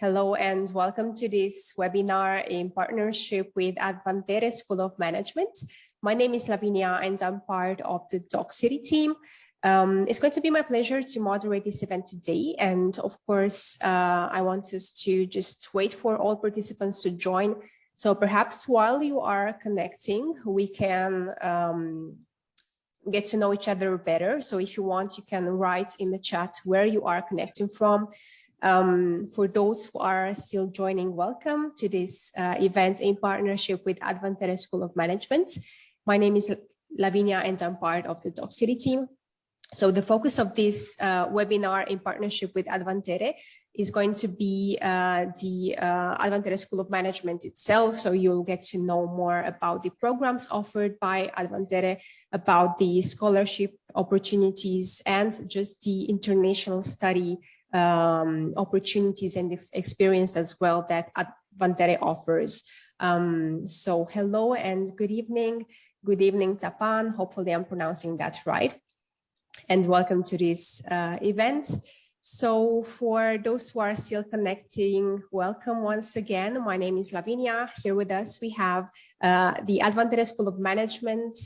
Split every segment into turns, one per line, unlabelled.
Hello and welcome to this webinar in partnership with Advantere School of Management. My name is Lavinia and I'm part of the Docsity team. It's going to be my pleasure to moderate this event today. And of course, I want us to just wait for all participants to join. So perhaps while you are connecting, we can get to know each other better. So if you want, you can write in the chat where you are connecting from. For those who are still joining, welcome to this event in partnership with Advantere School of Management. My name is Lavinia and I'm part of the Docsity team. So the focus of this webinar in partnership with Advantere is going to be the Advantere School of Management itself. So you'll get to know more about the programs offered by Advantere, about the scholarship opportunities and just the international study opportunities and experience as well that Advantere offers. So hello and good evening. Good evening, Tapan. Hopefully I'm pronouncing that right. And welcome to this event. So for those who are still connecting, welcome once again. My name is Lavinia. Here with us, we have the Advantere School of Management.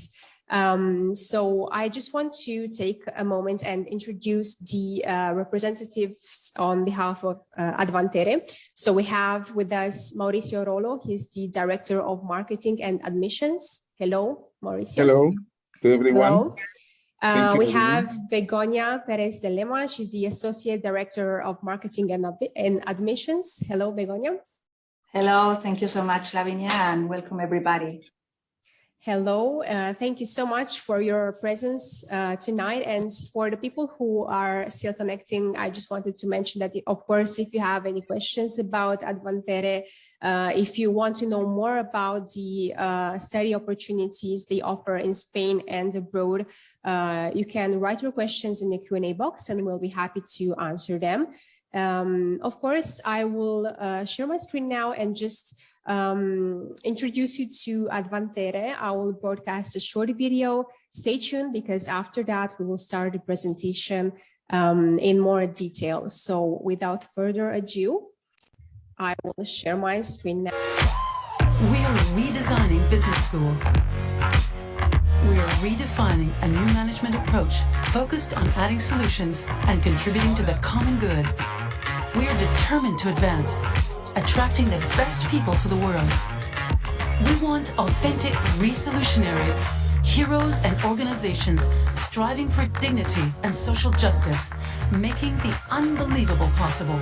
So I just want to take a moment and introduce the representatives on behalf of Advantere. So we have with us Mauricio Rolo. He's the Director of Marketing and Admissions. Hello, Mauricio.
Hello to everyone.
Hello. We have Begoña Perez de Lema. She's the Associate Director of Marketing and Admissions. Hello, Begoña.
Hello, thank you so much, Lavinia, and welcome everybody.
Hello, thank you so much for your presence tonight. And for the people who are still connecting, I just wanted to mention that, of course, if you have any questions about Advantere, if you want to know more about the study opportunities they offer in Spain and abroad, you can write your questions in the Q&A box and we'll be happy to answer them. Of course, I will share my screen now and just introduce you to Advantere. I will broadcast a short video. Stay tuned because after that we will start the presentation in more detail. So without further ado, I will share my screen now.
We are redesigning business school. We are redefining a new management approach focused on adding solutions and contributing to the common good. We are determined to advance, attracting the best people for the world. We want authentic re-solutionaries, heroes and organizations striving for dignity and social justice, making the unbelievable possible.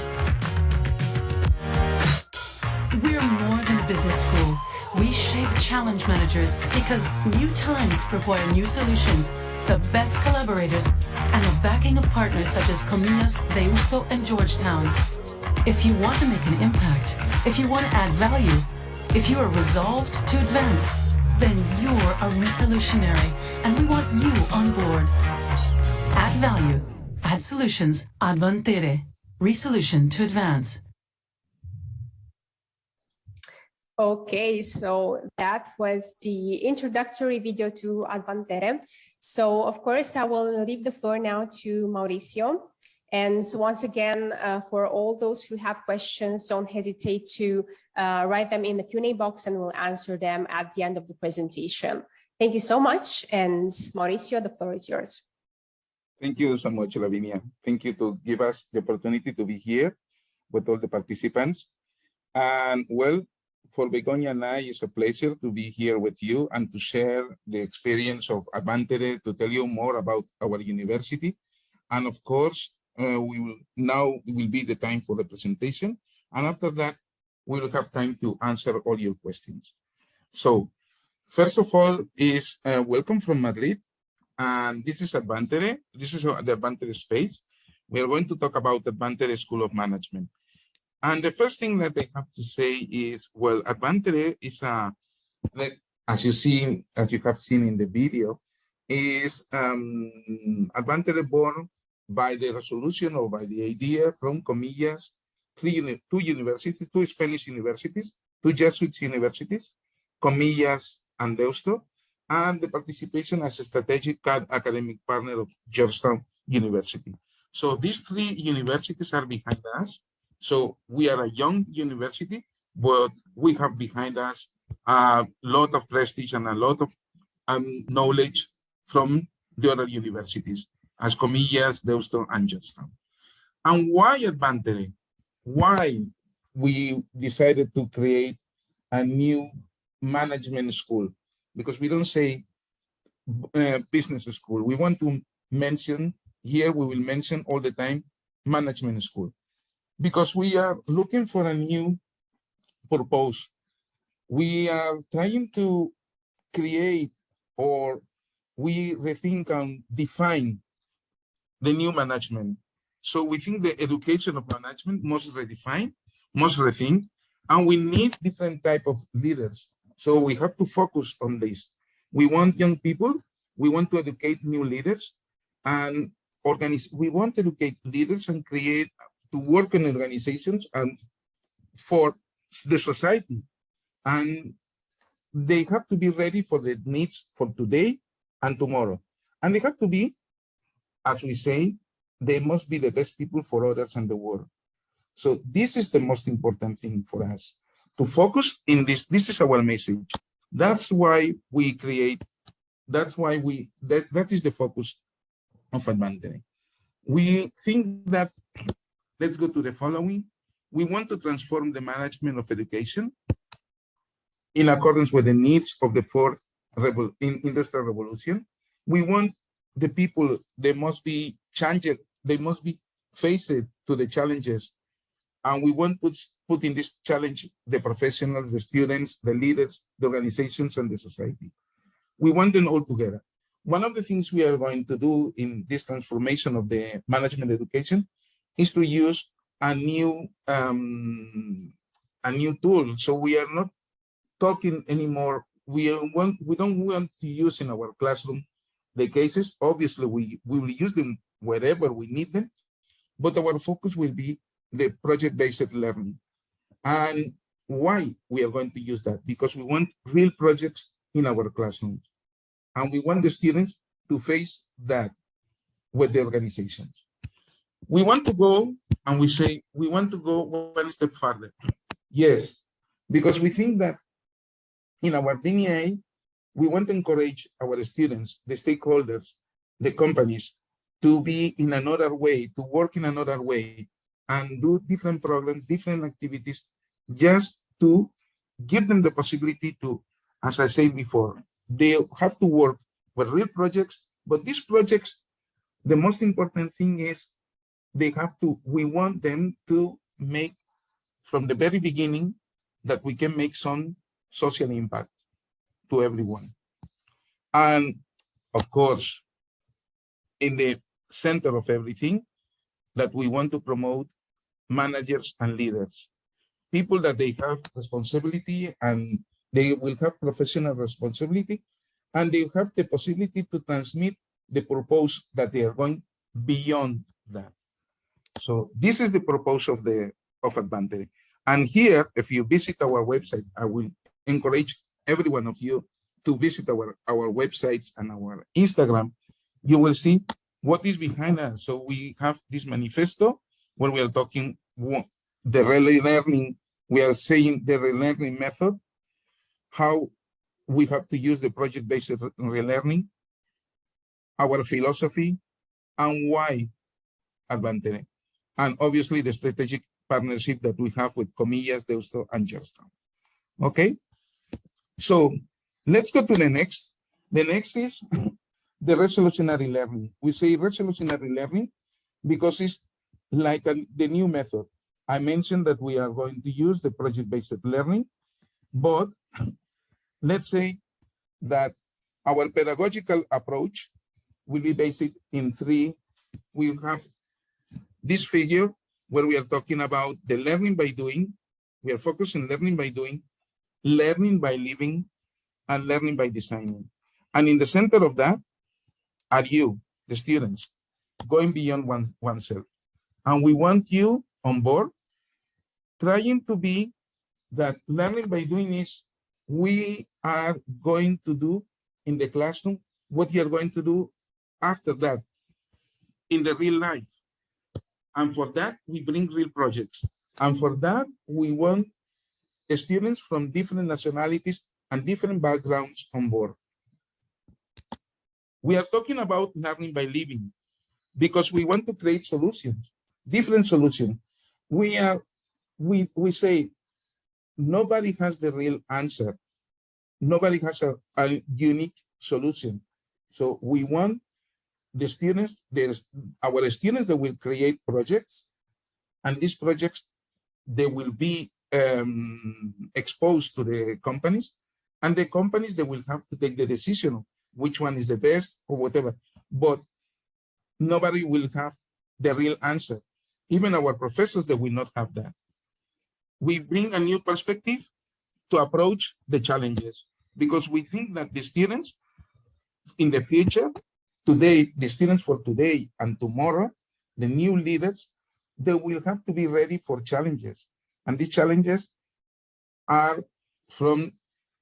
We're more than a business school. We shape challenge managers because new times require new solutions, the best collaborators, and the backing of partners such as Comillas, Deusto, and Georgetown. If you want to make an impact, if you want to add value, if you are resolved to advance, then you're a re-solutionary, and we want you on board. Add value, add solutions, Advantere, re-solution to advance.
Okay, so that was the introductory video to Advantere. So of course, I will leave the floor now to Mauricio. And so once again, for all those who have questions, don't hesitate to write them in the Q&A box and we'll answer them at the end of the presentation. Thank you so much. And Mauricio, the floor is yours.
Thank you so much, Lavinia. Thank you to give us the opportunity to be here with all the participants. And well, for Begoña and I, it's a pleasure to be here with you and to share the experience of Advantere, to tell you more about our university. And of course, now will be the time for the presentation. And after that, we will have time to answer all your questions. So first of all is welcome from Madrid. And this is Advantere. This is the Advantere space. We are going to talk about Advantere School of Management. And the first thing that I have to say is, well, Advantere is as you have seen in the video, is Advantere born by the resolution or by the idea from Comillas, two universities, two Spanish universities, two Jesuit universities, Comillas and Deusto, and the participation as a strategic academic partner of Georgetown University. So these three universities are behind us. So we are a young university, but we have behind us a lot of prestige and a lot of knowledge from the other universities, as Comillas, Deusto, and Georgetown. And why Advantere? Why we decided to create a new management school? Because we don't say business school. We want to mention here, we will mention all the time, management school. Because we are looking for a new purpose. We are trying to create, or we rethink and define the new management. So we think the education of management must redefine, must rethink, and we need different type of leaders. So we have to focus on this. We want young people, we want to educate new leaders, and we want to educate leaders and create, to work in organizations and for the society. And they have to be ready for the needs for today and tomorrow. And they have to be, as we say, they must be the best people for others and the world. So this is the most important thing for us, to focus in this. This is our message. That's why we create, that's why that is the focus of Advantere. We think that, let's go to the following. We want to transform the management of education in accordance with the needs of the fourth industrial revolution. We want the people, they must be changed, they must be faced to the challenges. And we want to put in this challenge the professionals, the students, the leaders, the organizations, and the society. We want them all together. One of the things we are going to do in this transformation of the management education is to use a new tool. So we are not talking anymore. We don't want to use in our classroom the cases. Obviously, we will use them wherever we need them, but our focus will be the project-based learning. And why we are going to use that? Because we want real projects in our classrooms. And we want the students to face that with the organizations. We want to go, and we say, we want to go one step further. Yes, because we think that in our DNA, we want to encourage our students, the stakeholders, the companies, to be in another way, to work in another way, and do different programs, different activities, just to give them the possibility to, as I said before, they have to work with real projects, but these projects, the most important thing is we want them to make from the very beginning that we can make some social impact to everyone. And of course, in the center of everything, that we want to promote managers and leaders, people that they have responsibility and they will have professional responsibility, and they have the possibility to transmit the purpose that they are going beyond that. So this is the purpose of Advantere. And here, if you visit our website, I will encourage every one of you to visit our websites and our Instagram. You will see what is behind us. So we have this manifesto where we are talking the relearning. We are saying the relearning method, how we have to use the project-based relearning, our philosophy, and why Advantere. And obviously the strategic partnership that we have with Comillas, Deusto, and Georgetown. Okay, so let's go to the next. The next is the resolutionary learning. We say resolutionary learning because it's like the new method. I mentioned that we are going to use the project-based learning, but let's say that our pedagogical approach will be based in three. We have this figure where we are talking about the learning by doing. We are focused on learning by doing, learning by living, and learning by designing. And in the center of that are you, the students, going beyond oneself. And we want you on board, trying to be that learning by doing is we are going to do in the classroom what you are going to do after that in the real life. And for that, we bring real projects. And for that, we want students from different nationalities and different backgrounds on board. We are talking about learning by living because we want to create solutions, different solutions. We say nobody has the real answer. Nobody has a unique solution. So we want the students, our students that will create projects, and these projects, they will be exposed to the companies, and the companies, they will have to take the decision of which one is the best or whatever. But nobody will have the real answer. Even our professors, they will not have that. We bring a new perspective to approach the challenges because we think that the students in the future, today, the students for today and tomorrow, the new leaders, they will have to be ready for challenges. And these challenges are from,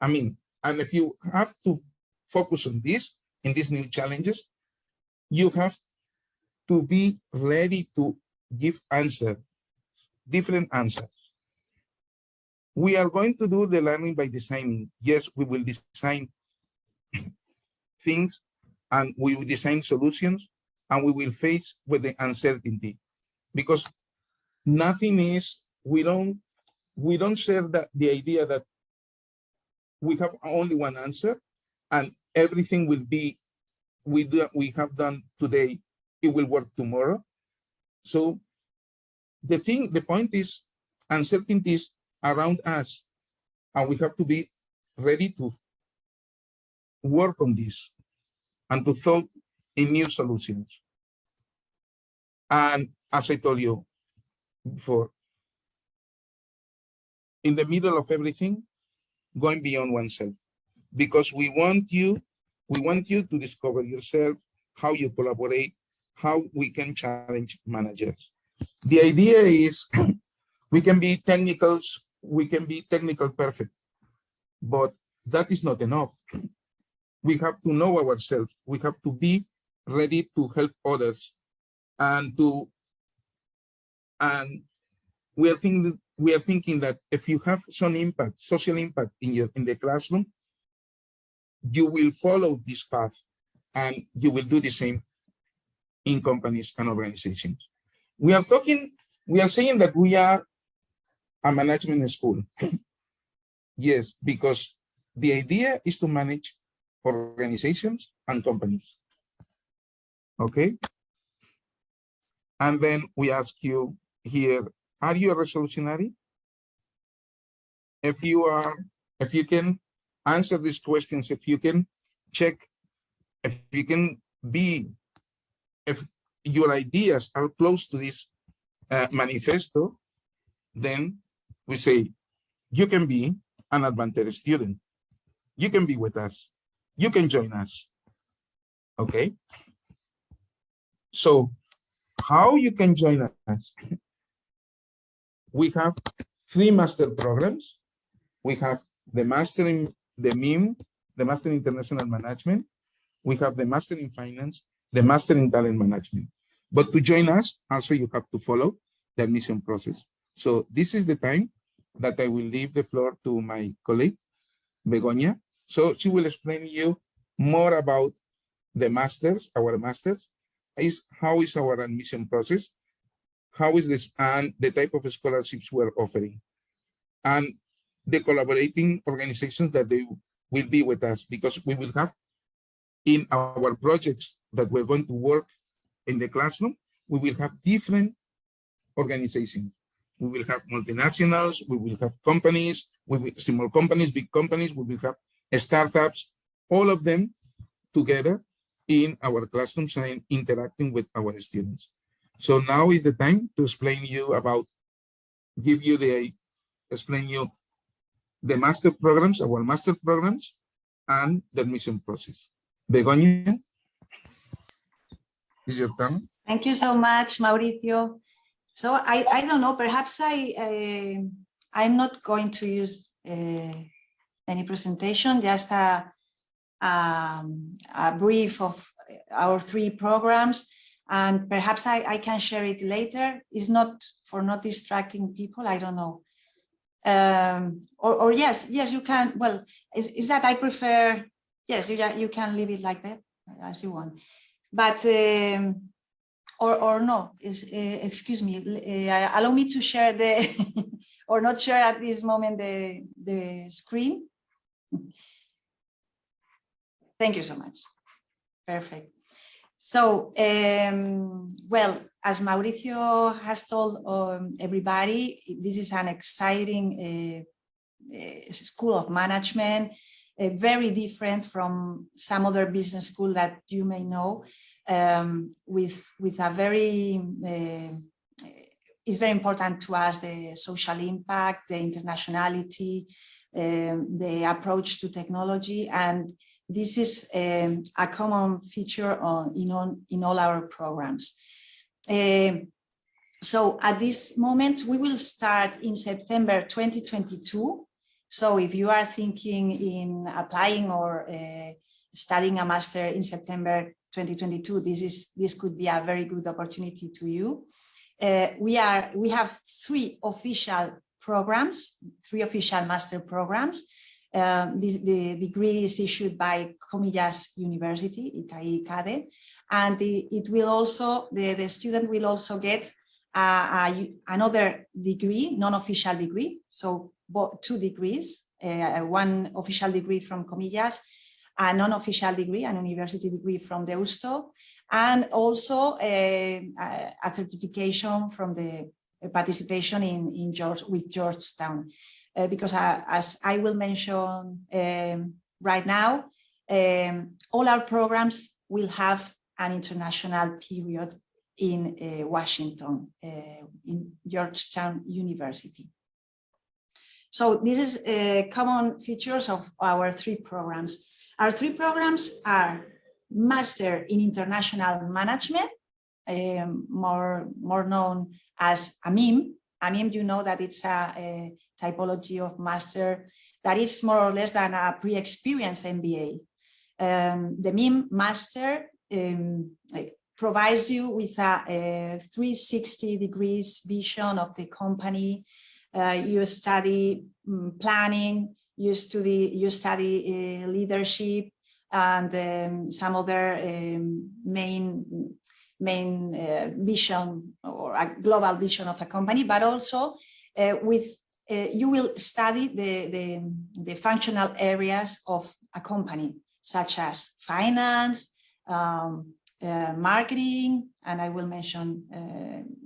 and if you have to focus on this, in these new challenges, you have to be ready to give answers, different answers. We are going to do the learning by designing. Yes, we will design things and we will design solutions and we will face with the uncertainty because nothing is, we don't share the idea that we have only one answer and everything will be, we have done today, it will work tomorrow. So the point is uncertainties around us, and we have to be ready to work on this and to thought in new solutions. And as I told you before, in the middle of everything, going beyond oneself, because we want you to discover yourself, how you collaborate, how we can challenge managers. The idea is we can be technical perfect, but that is not enough. We have to know ourselves. We have to be ready to help others, and we are thinking that if you have some impact, social impact in the classroom, you will follow this path, and you will do the same in companies and organizations. We are saying that we are a management school. Yes, because the idea is to manage organizations and companies. Okay? And then we ask you here, are you a resolutionary? If you can answer these questions, if you can check, if you can be, if your ideas are close to this manifesto, then we say, you can be an Advantere student. You can be with us. You can join us. Okay? So how you can join us? We have 3 master programs. We have the Master in the MIM, the Master in International Management. We have the Master in Finance, the Master in Talent Management. But to join us, also you have to follow the admission process. So this is the time that I will leave the floor to my colleague, Begoña. So she will explain you more about the masters, our masters, how is our admission process, how is this, and the type of scholarships we're offering, and the collaborating organizations that they will be with us, because we will have in our projects that we're going to work in the classroom, we will have different organizations. We will have multinationals, we will have companies, small companies, big companies, we will have startups, all of them together in our classrooms and interacting with our students. So now is the time to explain you the master programs, our master programs, and the admission process. Begoña, is your turn.
Thank you so much, Mauricio. So I don't know, perhaps I'm not going to use any presentation, just a brief of our 3 programs. And perhaps I can share it later. It's not for not distracting people, I don't know. Or yes, you can. Well, is that I prefer, yes, you can leave it like that as you want. But, or no, excuse me, allow me to share the, or not share at this moment the screen. Thank you so much. Perfect. So, well, as Mauricio has told everybody, this is an exciting school of management, very different from some other business school that you may know, with a very, it's very important to us, the social impact, the internationality, the approach to technology, and this is a common feature in all our programs. So at this moment, we will start in September 2022. So if you are thinking in applying or studying a master in September 2022, this could be a very good opportunity to you. We have three official programs, three official master programs. The degree is issued by Comillas University, ICAE, and it will also, the student will also get another degree, non-official degree, so two degrees, one official degree from Comillas, a non-official degree, an university degree from the Deusto, and also a certification from the participation with Georgetown. Because as I will mention right now, all our programs will have an international period in Washington, in Georgetown University. So this is common features of our three programs. Our three programs are Master in International Management, more known as AMIM. AMIM, you know that it's a typology of master that is more or less than a pre-experienced MBA. The MIM Master provides you with a 360 degrees vision of the company. You study planning, you study leadership, and some other main vision or a global vision of a company, but also you will study the functional areas of a company, such as finance, marketing, and I will mention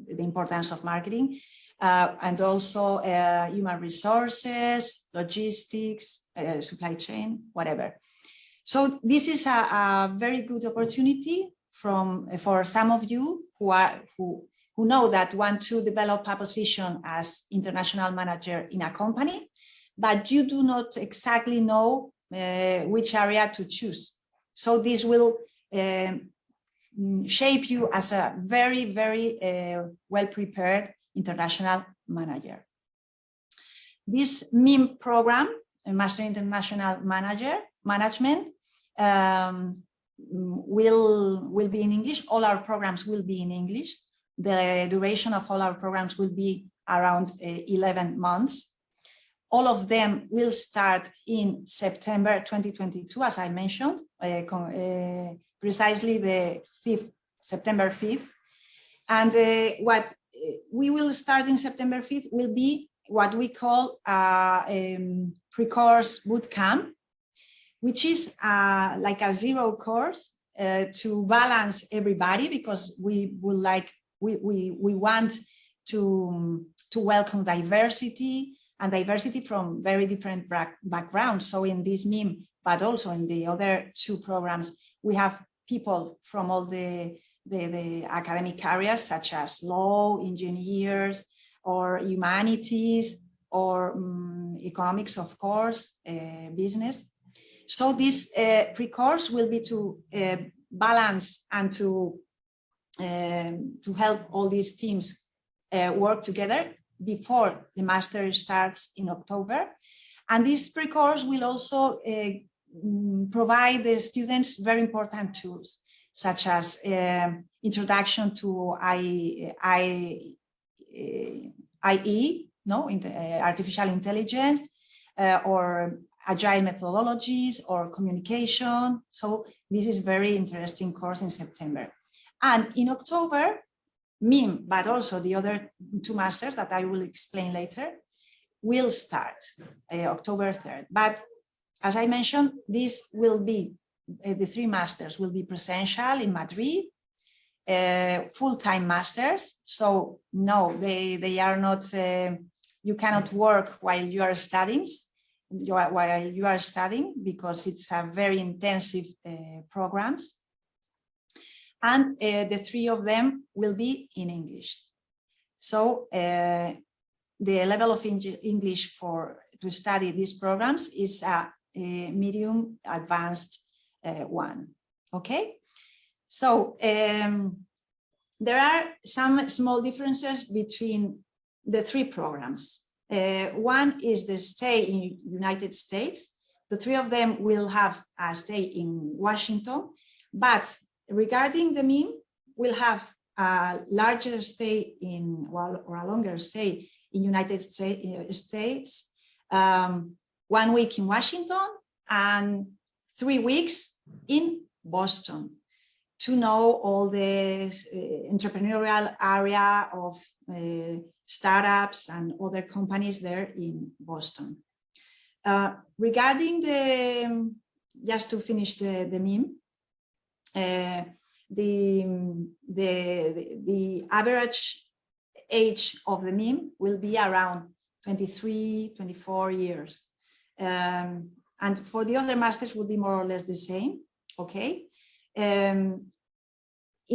the importance of marketing, and also human resources, logistics, supply chain, whatever. So this is a very good opportunity for some of you who know that want to develop a position as international manager in a company, but you do not exactly know which area to choose. So this will shape you as a very, very well-prepared international manager. This MIM program, Master International Management, will be in English. All our programs will be in English. The duration of all our programs will be around 11 months. All of them will start in September 2022, as I mentioned, precisely the September 5th. And what we will start in September 5th will be what we call pre-course bootcamp, which is like a zero course to balance everybody, because we want to welcome diversity, and diversity from very different backgrounds. So in this MIM, but also in the other two programs, we have people from all the academic areas, such as law, engineers, or humanities, or economics, of course, business. So this pre-course will be to balance and to help all these teams work together before the master starts in October. And this pre-course will also provide the students very important tools, such as introduction to IE, artificial intelligence, or agile methodologies or communication. So this is very interesting course in September. And in October, MIM, but also the other 2 masters that I will explain later, will start October 3rd. But as I mentioned, this will be, the 3 masters will be presential in Madrid, full-time masters. So no, they are not, you cannot work while you are studying, because it's a very intensive programs. And the 3 of them will be in English. So the level of English to study these programs is a medium advanced one. Okay, so there are some small differences between the 3 programs. One is the stay in United States. The 3 of them will have a stay in Washington, but regarding the MIM, we'll have a larger stay or a longer stay in United States, 1 week in Washington and 3 weeks in Boston, to know all the entrepreneurial area of startups and other companies there in Boston. Regarding just to finish the MIM, the average age of the MIM will be around 23, 24 years. And for the other masters will be more or less the same, okay? In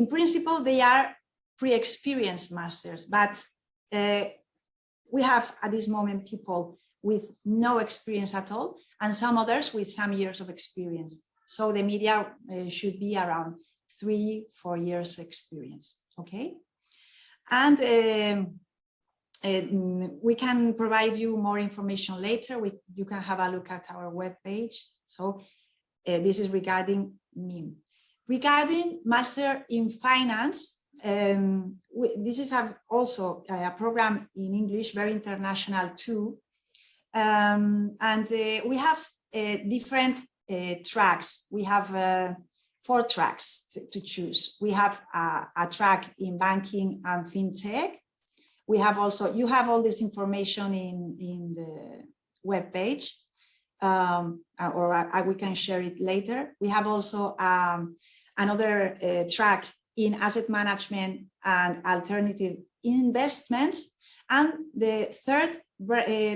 principle, they are pre-experienced masters, but we have at this moment people with no experience at all, and some others with some years of experience. So the media should be around 3-4 years experience, okay? And we can provide you more information later. You can have a look at our webpage. So this is regarding MIM. Regarding Master in Finance, this is also a program in English, very international too. And we have different tracks. We have 4 tracks to choose. We have a track in banking and fintech. We have also, you have all this information in the webpage, or we can share it later. We have also another track in asset management and alternative investments. And the 3rd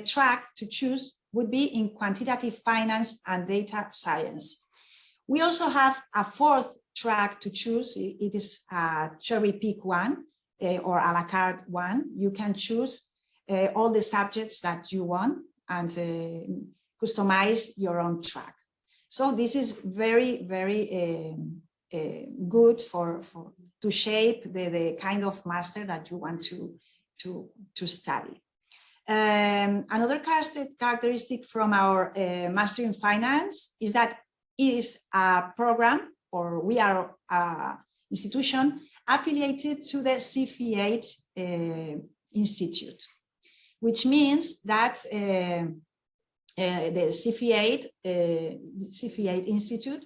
track to choose would be in quantitative finance and data science. We also have a 4th track to choose. It is a cherry pick one or a la carte one. You can choose all the subjects that you want and customize your own track. So this is very, very good to shape the kind of master that you want to study. Another characteristic from our Master in Finance is that it is a program, or we are an institution affiliated to the CFA Institute, which means that the CFA Institute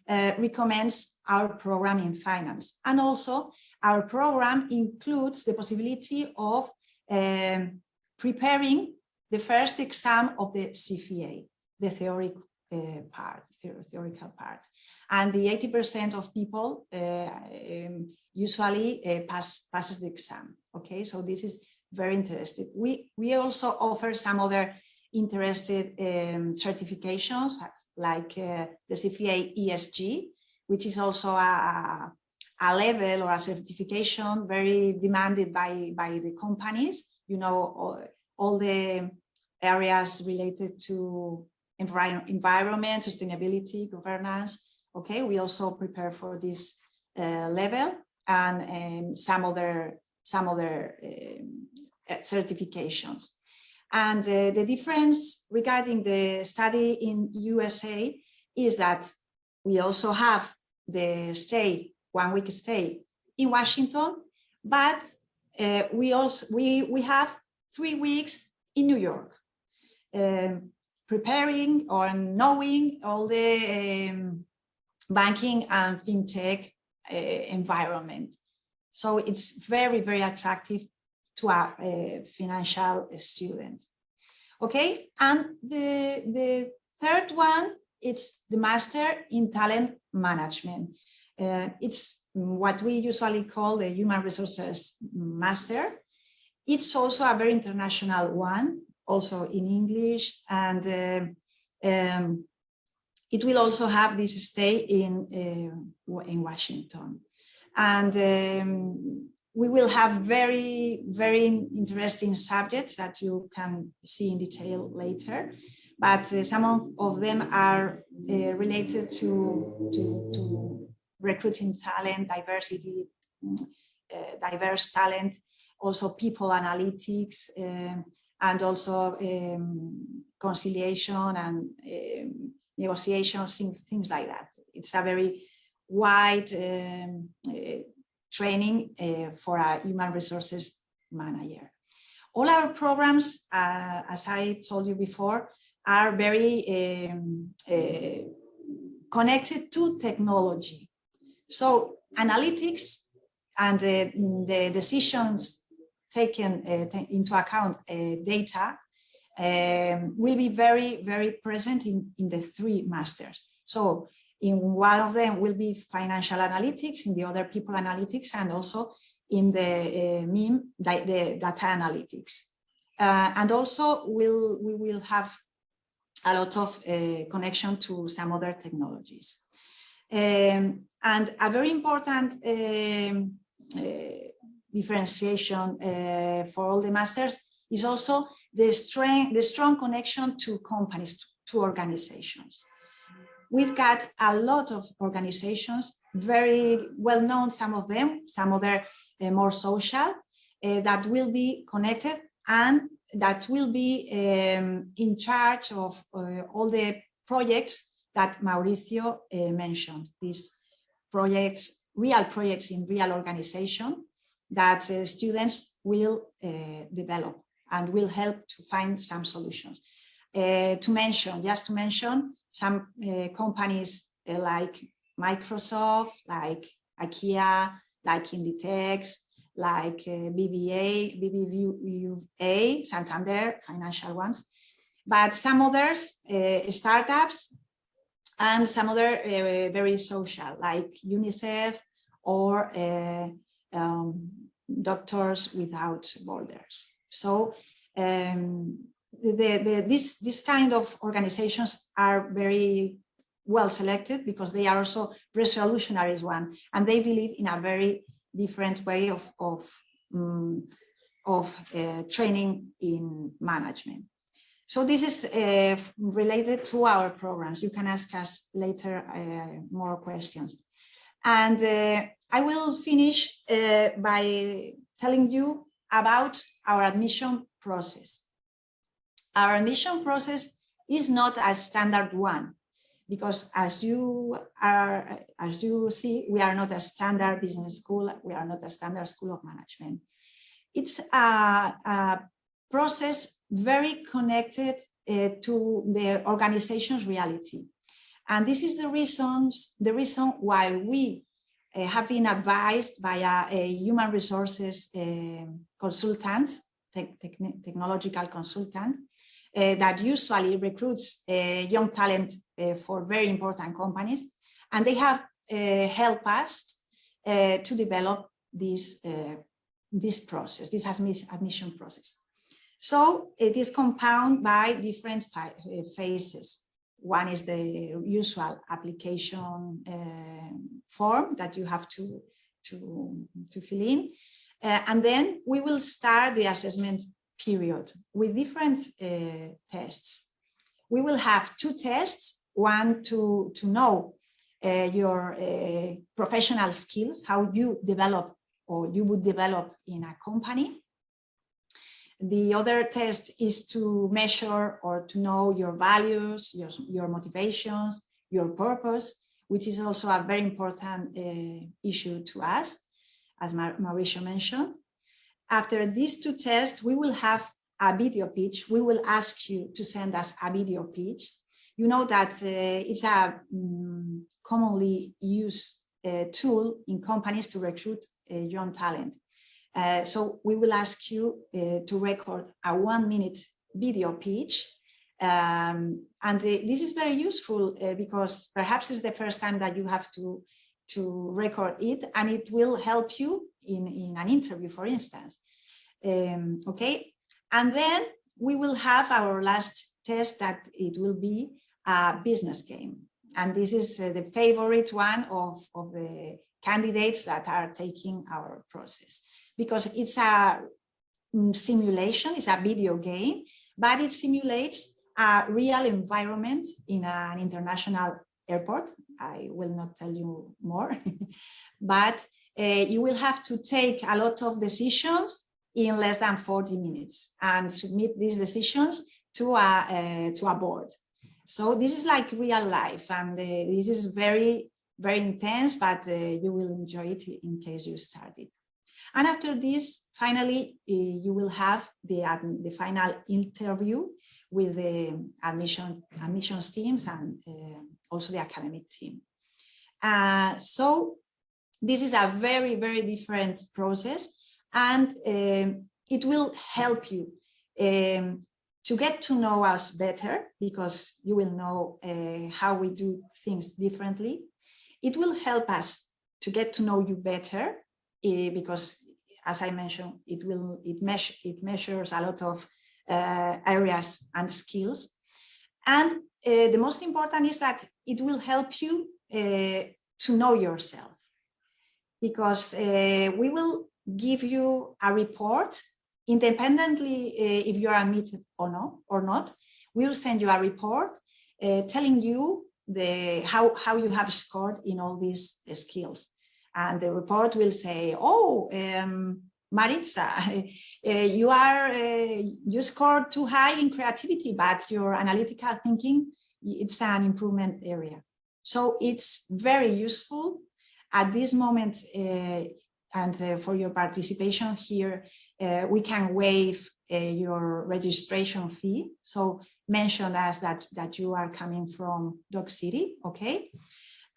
recommends our program in finance. And also our program includes the possibility of preparing the first exam of the CFA, the theoretical part. And the 80% of people usually passes the exam. Okay, so this is very interesting. We also offer some other interested certifications like the CFA ESG, which is also a level or a certification very demanded by the companies. You know, all the areas related to environment, sustainability, governance. Okay, we also prepare for this level and some other certifications. And the difference regarding the study in USA is that we also have the stay 1 week stay in Washington, but we have 3 weeks in New York, preparing or knowing all the banking and fintech environment. So it's very, very attractive to a financial student. Okay, and the third one, it's the Master in Talent Management. It's what we usually call the Human Resources Master. It's also a very international one, also in English, and it will also have this stay in Washington. And we will have very, very interesting subjects that you can see in detail later, but some of them are related to recruiting talent, diversity, diverse talent, also people analytics, and also conciliation and negotiations, things like that. It's a very wide training for a human resources manager. All our programs, as I told you before, are very connected to technology. So analytics and the decisions taken into account data will be very, very present in the 3 masters. So in one of them will be financial analytics, in the other people analytics, and also in the MIM, the data analytics. And also we will have a lot of connection to some other technologies. And a very important differentiation for all the masters is also the strong connection to companies, to organizations. We've got a lot of organizations, very well known, some of them, some other more social, that will be connected and that will be in charge of all the projects that Mauricio mentioned. These projects, real projects in real organization that students will develop and will help to find some solutions. Just to mention some companies like Microsoft, like IKEA, like Inditex, like BBVA, Santander, financial ones, but some others, startups, and some other very social, like UNICEF or Doctors Without Borders. So this kind of organizations are very well selected because they are also resolutionary one, and they believe in a very different way of training in management. So this is related to our programs. You can ask us later more questions. And I will finish by telling you about our admission process. Our admission process is not a standard one, because as you see, we are not a standard business school. We are not a standard school of management. It's a process very connected to the organization's reality. And this is the reason why we have been advised by a human resources consultant, technological consultant, that usually recruits young talent for very important companies. And they have helped us to develop this process, this admission process. So it is compounded by different phases. One is the usual application form that you have to fill in. And then we will start the assessment period with different tests. We will have 2 tests, one to know your professional skills, how you develop or you would develop in a company. The other test is to measure or to know your values, your motivations, your purpose, which is also a very important issue to us, as Mauricio mentioned. After these two tests, we will have a video pitch. We will ask you to send us a video pitch. You know that it's a commonly used tool in companies to recruit young talent. So we will ask you to record a 1-minute video pitch. This is very useful because perhaps it's the first time that you have to record it, and it will help you in an interview, for instance. Okay, and then we will have our last test, that it will be a business game. And this is the favorite one of the candidates that are taking our process, because it's a simulation, it's a video game, but it simulates a real environment in an international airport. I will not tell you more, but you will have to take a lot of decisions in less than 40 minutes and submit these decisions to a board. So this is like real life, and this is very, very intense, but you will enjoy it in case you start it. And after this, finally, you will have the final interview with the admissions teams and also the academic team. So this is a very, very different process, and it will help you to get to know us better, because you will know how we do things differently. It will help us to get to know you better, because, as I mentioned, it measures a lot of areas and skills. And the most important is that it will help you to know yourself, because we will give you a report independently if you are admitted or not. We will send you a report telling you how you have scored in all these skills. And the report will say, oh, Maritza, you scored too high in creativity, but your analytical thinking, it's an improvement area. So it's very useful at this moment, and for your participation here, we can waive your registration fee. So mention us that you are coming from Docsity, okay?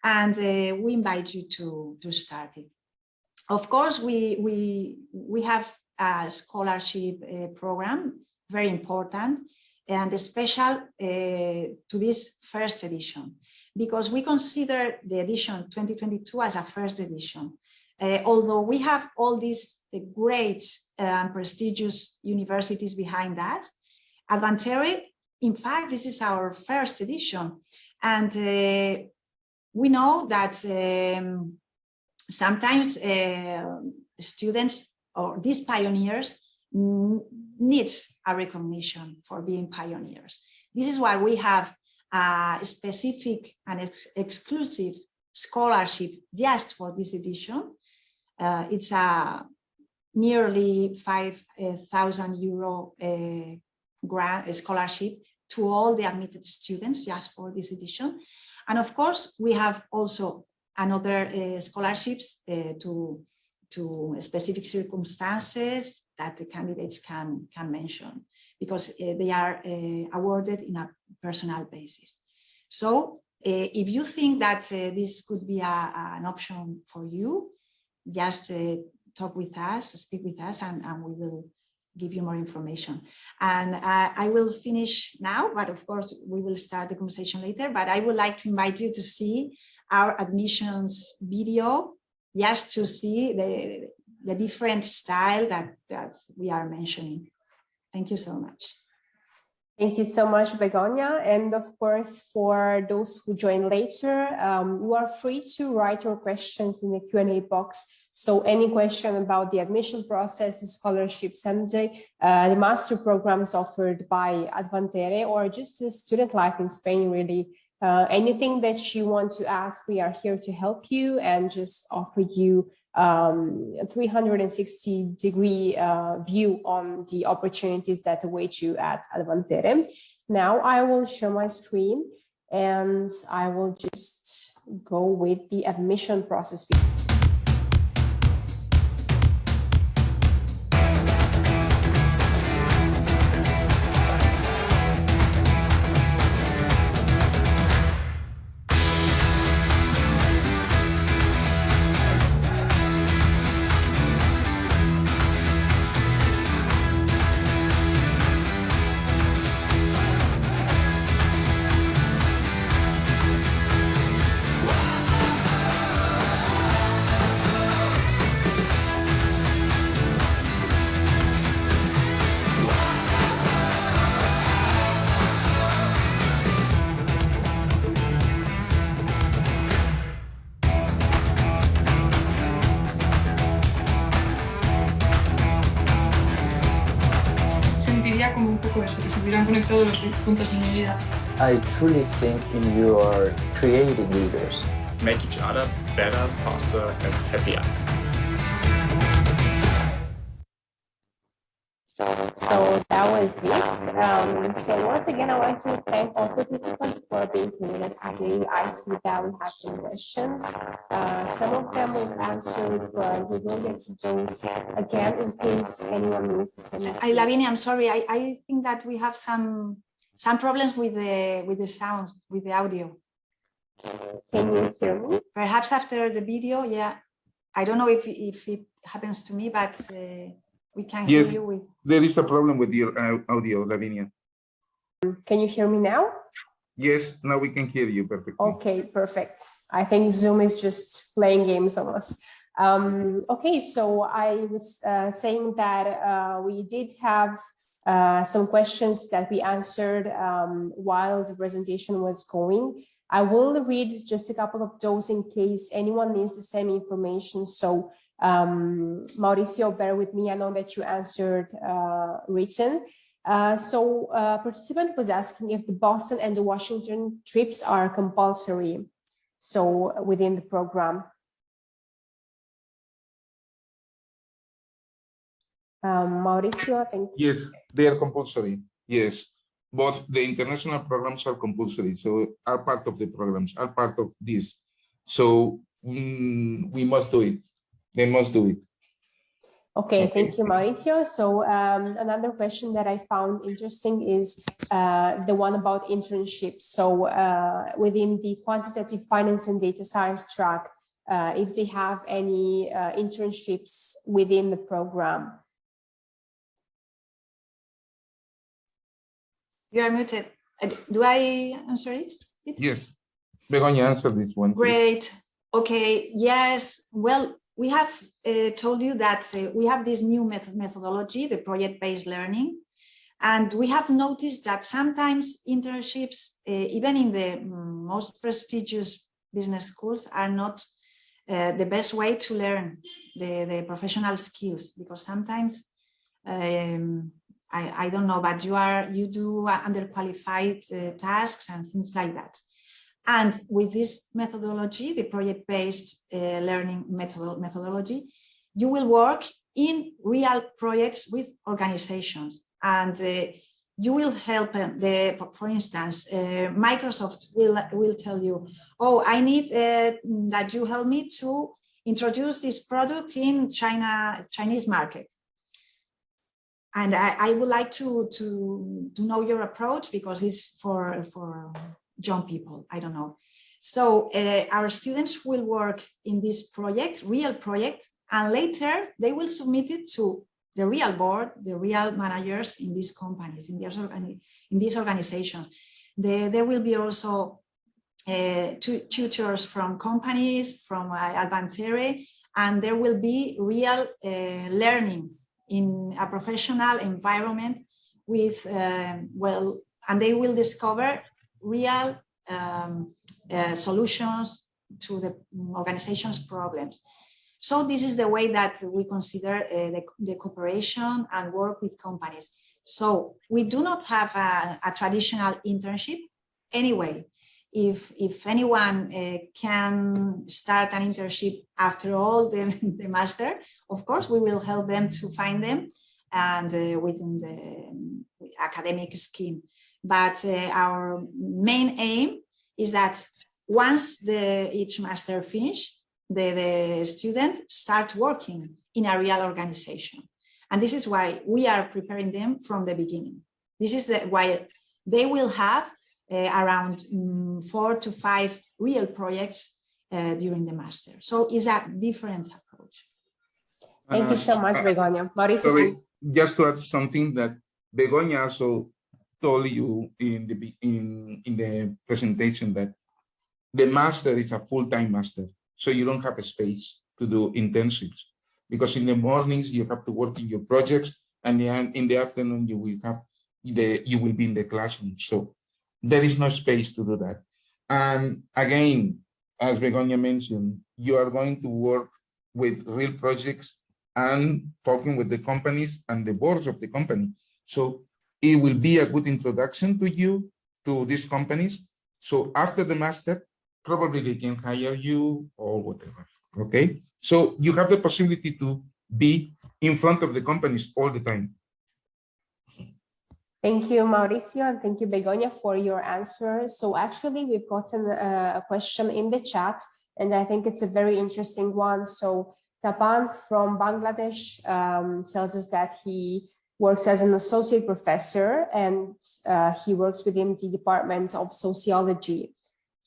And we invite you to start it. Of course, we have a scholarship program, very important, and special to this first edition, because we consider the edition 2022 as a first edition. Although we have all these great and prestigious universities behind us, Advantere, in fact, this is our first edition. And we know that sometimes students or these pioneers need a recognition for being pioneers. This is why we have a specific and exclusive scholarship just for this edition. It's a nearly €5,000 grant scholarship to all the admitted students just for this edition. And of course, we have also another scholarships to specific circumstances that the candidates can mention, because they are awarded in a personal basis. So if you think that this could be an option for you, just talk with us, speak with us, and we will give you more information. And I will finish now, but of course we will start the conversation later. But I would like to invite you to see our admissions video, just to see the different style that we are mentioning. Thank you so much.
Thank you so much, Begonia. And of course, for those who join later, you are free to write your questions in the Q&A box. So any question about the admission process, the scholarships, and the master programs offered by Advantere, or just the student life in Spain, really, anything that you want to ask, we are here to help you and just offer you a 360-degree view on the opportunities that await you at Advantere. Now I will share my screen and I will just go with the admission process.
Sentiría como un poco eso, que se hubieran conectado los puntos de mi vida.
I truly think in you are creating leaders.
Make each other better, faster, and happier.
So that was it. So once again, I want to thank all participants for being here with us today. I see that we have some questions. Some of them we've answered, but we will get to those again in case anyone needs to send it.
Lavinia, I'm sorry. I think that we have some problems with the sound, with the audio.
Can you hear me?
Perhaps after the video, yeah. I don't know if it happens to me, but we can hear you with.
There is a problem with your audio, Lavinia.
Can you hear me now?
Yes, now we can hear you perfectly.
Okay, perfect. I think Zoom is just playing games on us. Okay, so I was saying that we did have some questions that we answered while the presentation was going. I will read just a couple of those in case anyone needs the same information. So Mauricio, bear with me. I know that you answered written. So participant was asking if the Boston and the Washington trips are compulsory. So within the program. Mauricio, I think.
Yes, they are compulsory. Yes, both the international programs are compulsory, so are part of the programs, are part of this. So we must do it. They must do it.
Okay, thank you, Mauricio. So another question that I found interesting is the one about internships. So within the quantitative finance and data science track, if they have any internships within the program.
You are muted. Do I answer it?
Yes, Begoña, answer this one.
Great. Okay. Yes. Well, we have told you that we have this new methodology, the project-based learning, and we have noticed that sometimes internships, even in the most prestigious business schools, are not the best way to learn the professional skills, because sometimes I don't know, but you do underqualified tasks and things like that. And with this methodology, the project-based learning methodology, you will work in real projects with organizations, and you will help them. For instance, Microsoft will tell you, oh, I need that you help me to introduce this product in Chinese market. And I would like to know your approach, because it's for young people, I don't know. So our students will work in this project, real project, and later they will submit it to the real board, the real managers in these companies, in these organizations. There will be also tutors from companies, from Advantere, and there will be real learning in a professional environment with, and they will discover real solutions to the organization's problems. So this is the way that we consider the cooperation and work with companies. So we do not have a traditional internship. Anyway, if anyone can start an internship after all the master, of course, we will help them to find them and within the academic scheme. But our main aim is that once each master finish, the student starts working in a real organization. And this is why we are preparing them from the beginning. This is why they will have around 4 to 5 real projects during the master. So it's a different approach.
Thank you so much, Begoña. Mauricio, please.
Just to add something that Begoña also told you in the presentation, that the master is a full-time master, so you don't have a space to do intensives, because in the mornings you have to work in your projects, and in the afternoon you will be in the classroom. So there is no space to do that. And again, as Begoña mentioned, you are going to work with real projects and talking with the companies and the boards of the company. So it will be a good introduction to you, to these companies. So after the master, probably they can hire you or whatever, okay? So you have the possibility to be in front of the companies all the time.
Thank you, Mauricio, and thank you, Begoña, for your answer. So actually, we've gotten a question in the chat, and I think it's a very interesting one. So Tapan from Bangladesh tells us that he works as an associate professor, and he works within the Department of Sociology.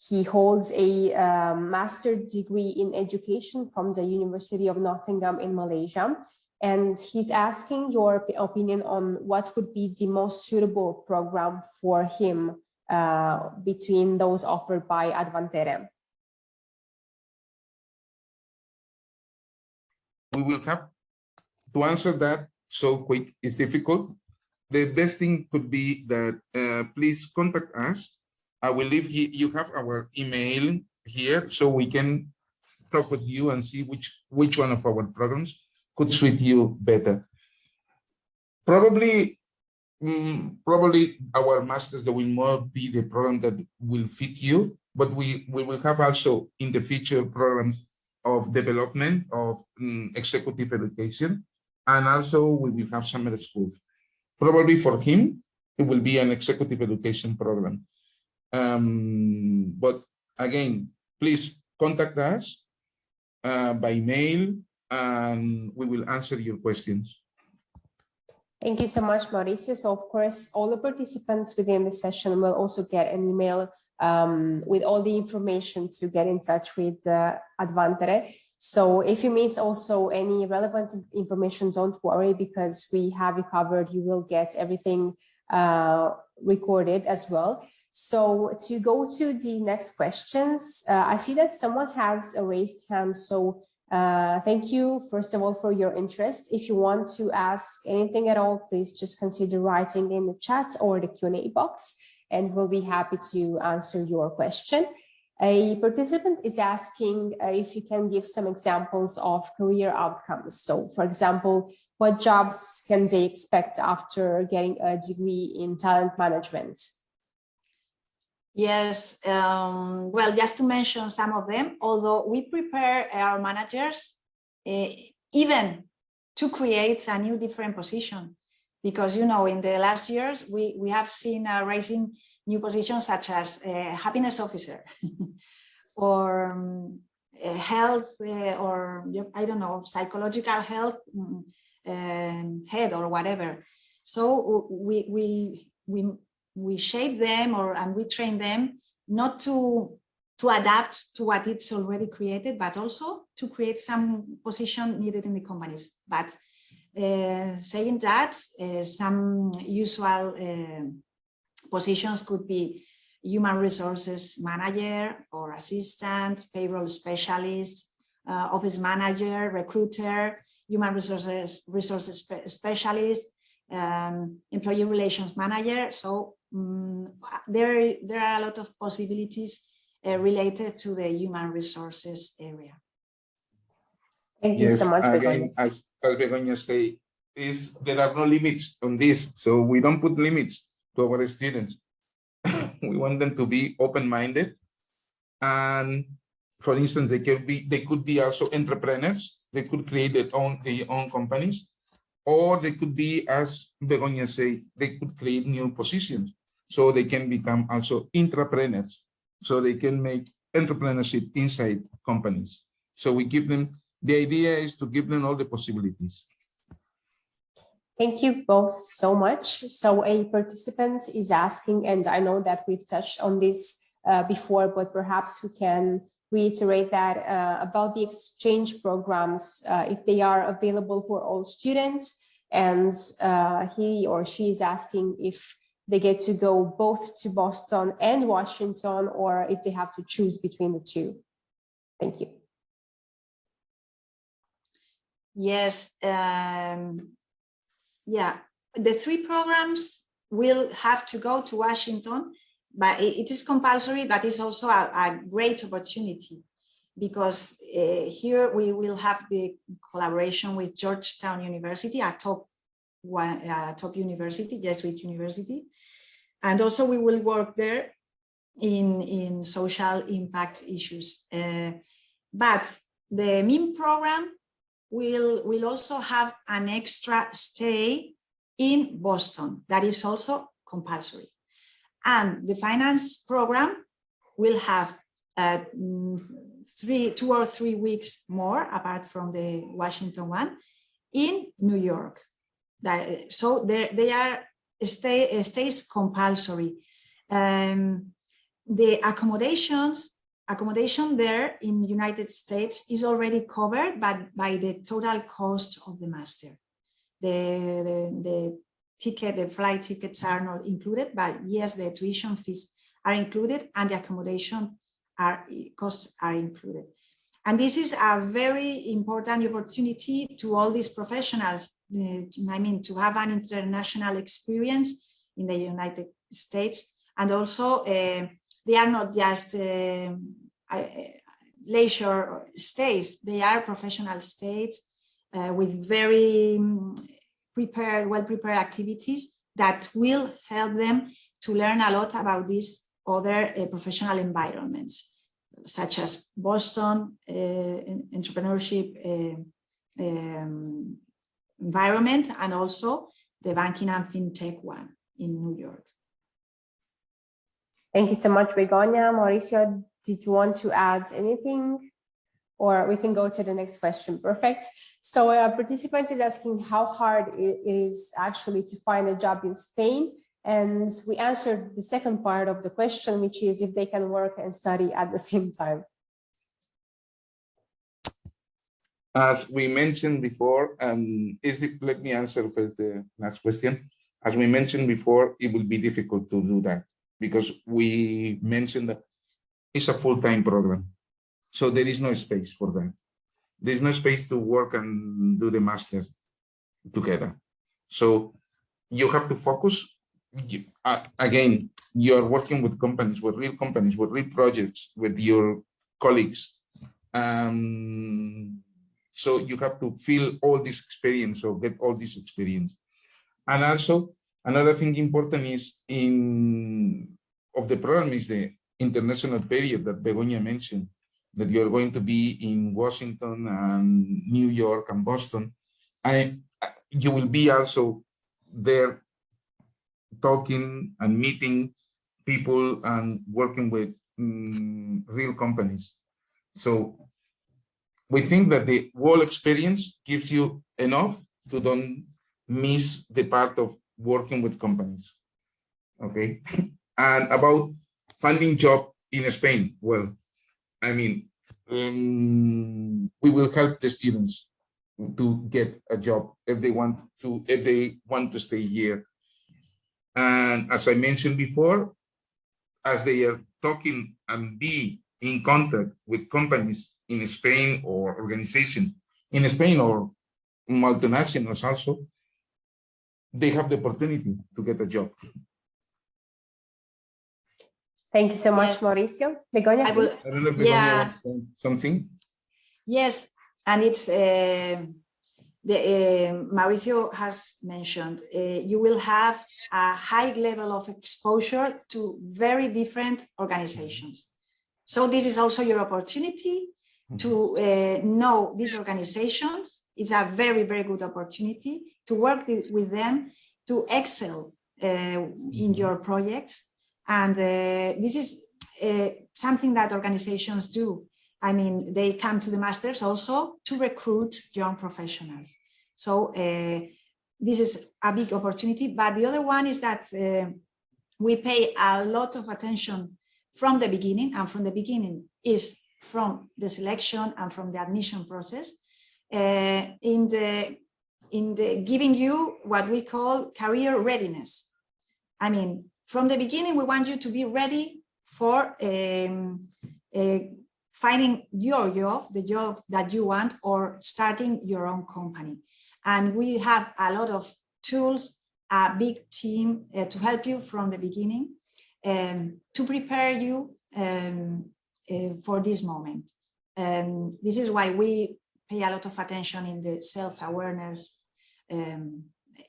He holds a master's degree in education from the University of Nottingham in Malaysia. And he's asking your opinion on what would be the most suitable program for him between those offered by Advantere.
We will have to answer that so quick. It's difficult. The best thing could be that please contact us. I will leave you have our email here, so we can talk with you and see which one of our programs could suit you better. Probably our masters, that will more be the program that will fit you, but we will have also in the future programs of development of executive education, and also we will have summer schools. Probably for him, it will be an executive education program. But again, please contact us by mail, and we will answer your questions.
Thank you so much, Mauricio. So of course, all the participants within the session will also get an email with all the information to get in touch with Advantere. So if you miss also any relevant information, don't worry, because we have you covered. You will get everything recorded as well. So to go to the next questions, I see that someone has a raised hand. So thank you, first of all, for your interest. If you want to ask anything at all, please just consider writing in the chat or the Q&A box, and we'll be happy to answer your question. A participant is asking if you can give some examples of career outcomes. So, for example, what jobs can they expect after getting a degree in talent management?
Yes, well, just to mention some of them, although we prepare our managers even to create a new different position, because, you know, in the last years, we have seen rising new positions such as happiness officer or health or, I don't know, psychological health head or whatever. So we shape them and we train them not to adapt to what it's already created, but also to create some position needed in the companies. But saying that, some usual positions could be human resources manager or assistant, payroll specialist, office manager, recruiter, human resources specialist, employee relations manager. So there are a lot of possibilities related to the human resources area.
Thank you so much.
Again, as Begoña say, there are no limits on this, so we don't put limits to our students. We want them to be open-minded, and for instance, they could be also entrepreneurs. They could create their own companies, or they could be, as Begoña say, they could create new positions, so they can become also entrepreneurs. So they can make entrepreneurship inside companies. So we give them, the idea is to give them all the possibilities.
Thank you both so much. So a participant is asking, and I know that we've touched on this before, but perhaps we can reiterate that about the exchange programs, if they are available for all students, and he or she is asking if they get to go both to Boston and Washington, or if they have to choose between the two. Thank you.
Yes, yeah, the 3 programs will have to go to Washington, but it is compulsory, but it's also a great opportunity, because here we will have the collaboration with Georgetown University, a top university, Jesuit university, and also we will work there in social impact issues. But the MIM program will also have an extra stay in Boston that is also compulsory. And the finance program will have 2 or 3 weeks more, apart from the Washington one, in New York. So they are stays compulsory. The accommodation there in the United States is already covered by the total cost of the master. The flight tickets are not included, but yes, the tuition fees are included and the accommodation costs are included. And this is a very important opportunity to all these professionals, I mean, to have an international experience in the United States. And also, they are not just leisure stays, they are professional stays with very well-prepared activities that will help them to learn a lot about these other professional environments, such as Boston entrepreneurship environment, and also the banking and fintech one in New York.
Thank you so much, Begoña. Mauricio, did you want to add anything? Or we can go to the next question. Perfect. So a participant is asking how hard it is actually to find a job in Spain. And we answered the second part of the question, which is if they can work and study at the same time.
As we mentioned before, let me answer first the last question. As we mentioned before, it will be difficult to do that because we mentioned that it's a full-time program. So there is no space for that. There's no space to work and do the master together. So you have to focus. Again, you're working with companies, with real projects, with your colleagues. So you have to feel all this experience or get all this experience. And also, another thing important is of the program is the international period that Begoña mentioned, that you're going to be in Washington and New York and Boston. And you will be also there talking and meeting people and working with real companies. So we think that the whole experience gives you enough to don't miss the part of working with companies. Okay. And about finding job in Spain, well, I mean, we will help the students to get a job if they want to stay here. And as I mentioned before, as they are talking and be in contact with companies in Spain or organization in Spain or multinationals also, they have the opportunity to get a job.
Thank you so much,
Yes.
Mauricio. Begoña, please.
I don't know if Begoña wants to say something.
Yes, and it's Mauricio has mentioned, you will have a high level of exposure to very different organizations. So this is also your opportunity to know these organizations. It's a very, very good opportunity to work with them, to excel in your projects. And this is something that organizations do. I mean, they come to the masters also to recruit young professionals. So this is a big opportunity. But the other one is that we pay a lot of attention from the beginning, and from the beginning is from the selection and from the admission process, in the giving you what we call career readiness. I mean, from the beginning, we want you to be ready for finding your job, the job that you want, or starting your own company. And we have a lot of tools, a big team to help you from the beginning, to prepare you for this moment. This is why we pay a lot of attention in the self-awareness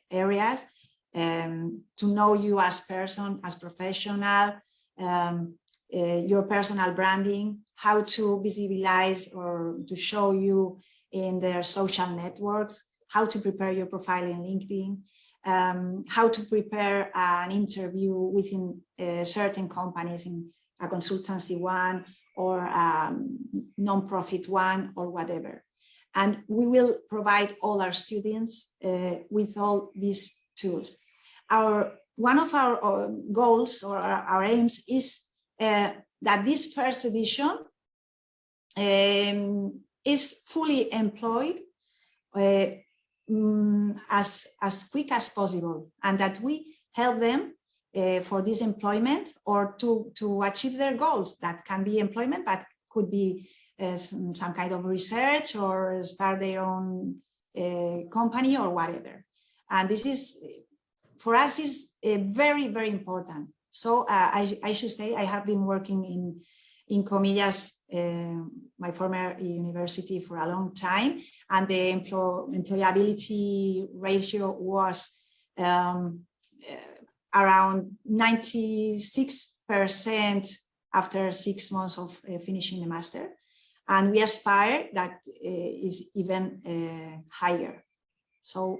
areas, to know you as person, as professional, your personal branding, how to visualize or to show you in their social networks, how to prepare your profile in LinkedIn, how to prepare an interview within certain companies, in a consultancy one or a non-profit one or whatever. And we will provide all our students with all these tools. One of our goals or our aims is that this first edition is fully employed as quick as possible, and that we help them for this employment or to achieve their goals. That can be employment, but could be some kind of research or start their own company or whatever. And this is, for us, is very, very important. So I should say I have been working in Comillas, my former university, for a long time, and the employability ratio was around 96% after 6 months of finishing the master. And we aspire that is even higher. So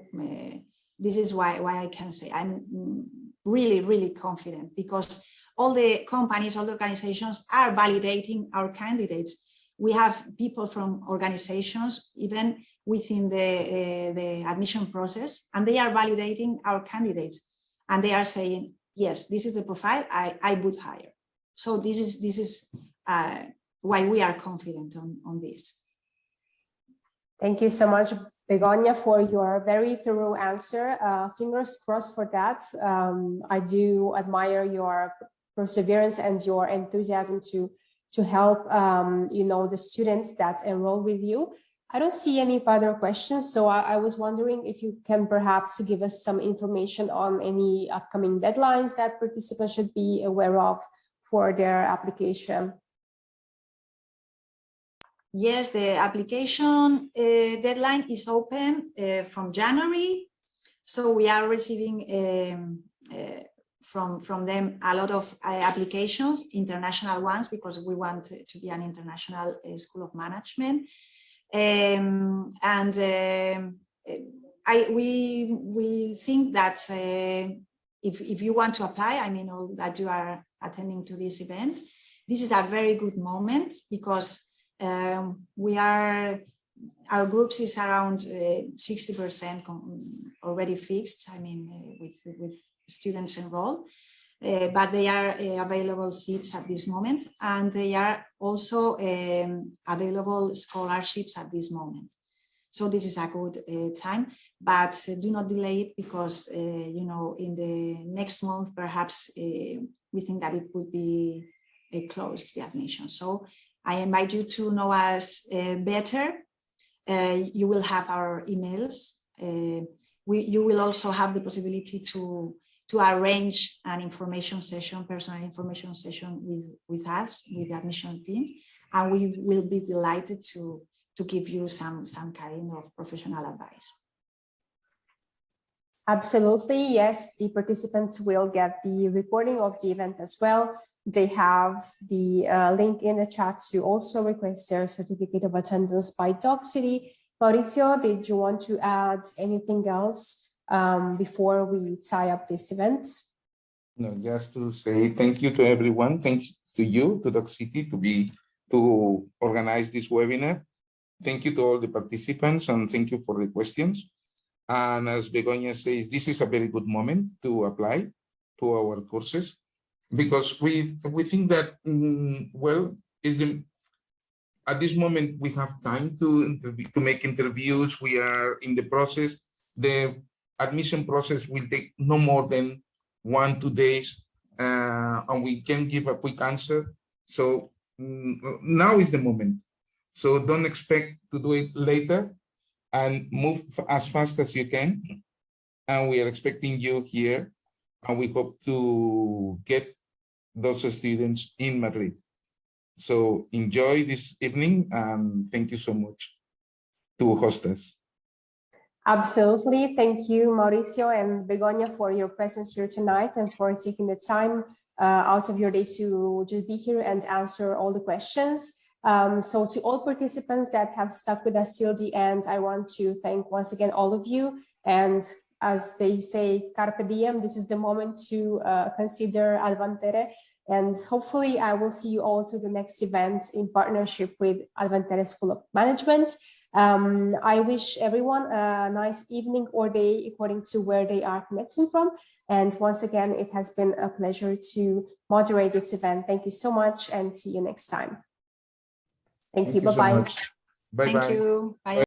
this is why I can say I'm really, really confident, because all the companies, all the organizations are validating our candidates. We have people from organizations, even within the admission process, and they are validating our candidates. And they are saying, yes, this is the profile I would hire. So this is why we are confident on this.
Thank you so much, Begoña, for your very thorough answer. Fingers crossed for that. I do admire your perseverance and your enthusiasm to help the students that enroll with you. I don't see any further questions, so I was wondering if you can perhaps give us some information on any upcoming deadlines that participants should be aware of for their application.
Yes, the application deadline is open from January. So we are receiving from them a lot of applications, international ones, because we want to be an international school of management. We think that if you want to apply, I mean, or that you are attending to this event, this is a very good moment, because our groups is around 60% already fixed. I mean, with students enrolled, but they are available seats at this moment, and they are also available scholarships at this moment. So this is a good time, but do not delay it, because in the next month perhaps we think that it would be closed, the admission. So I invite you to know us better. You will have our emails. You will also have the possibility to arrange an information session, personal information session with us, with the admission team, and we will be delighted to give you some kind of professional advice.
Absolutely, yes. The participants will get the recording of the event as well. They have the link in the chat to also request their certificate of attendance by Docsity. Mauricio, did you want to add anything else before we tie up this event?
No, just to say thank you to everyone. to you, to Docsity, to organize this webinar. Thank you to all the participants, and thank you for the questions. And as Begoña says, this is a very good moment to apply to our courses, because we think that, at this moment we have time to make interviews. We are in the process. The admission process will take no more than 1-2 days, and we can give a quick answer. So now is the moment. So don't expect to do it later, and move as fast as you can. And we are expecting you here, and we hope to get those students in Madrid. So enjoy this evening, and thank you so much to host us.
Absolutely. Thank you, Mauricio and Begoña, for your presence here tonight and for taking the time out of your day to just be here and answer all the questions. So to all participants that have stuck with us till the end, I want to thank once again all of you. And as they say, carpe diem, this is the moment to consider Advantere. And hopefully I will see you all to the next event in partnership with Advantere School of Management. I wish everyone a nice evening or day according to where they are connecting from. And once again, it has been a pleasure to moderate this event. Thank you so much, and see you next time. Thank you. Bye-bye.
Bye-bye.
Thank you. Bye.